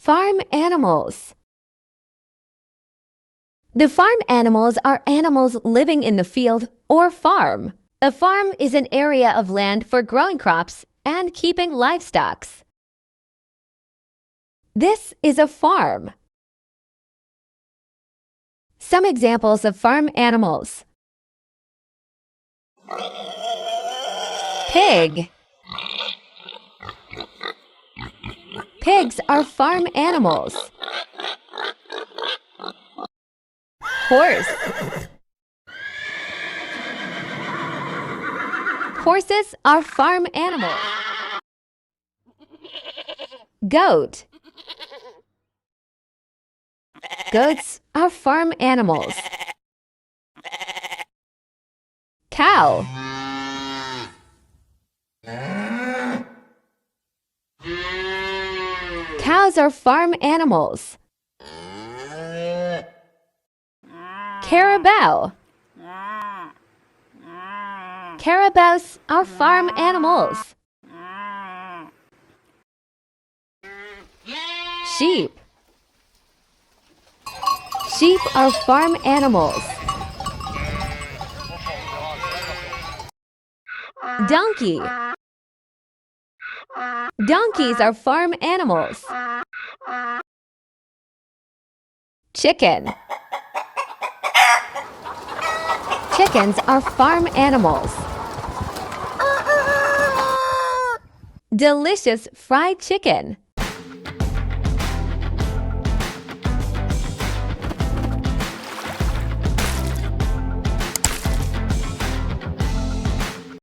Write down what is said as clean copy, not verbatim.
Farm animals. The farm animals are animals living in the field or farm. A farm is an area of land for growing crops and keeping livestock. This is a farm. Some examples of farm animals. Pig. Pigs are farm animals. Horse. Horses are farm animals. Goat. Goats are farm animals. Cow. Cows are farm animals. Carabao. Carabaos are farm animals. Sheep. Sheep are farm animals. Donkey. Donkeys are farm animals. Chicken. Chickens are farm animals. Delicious fried chicken.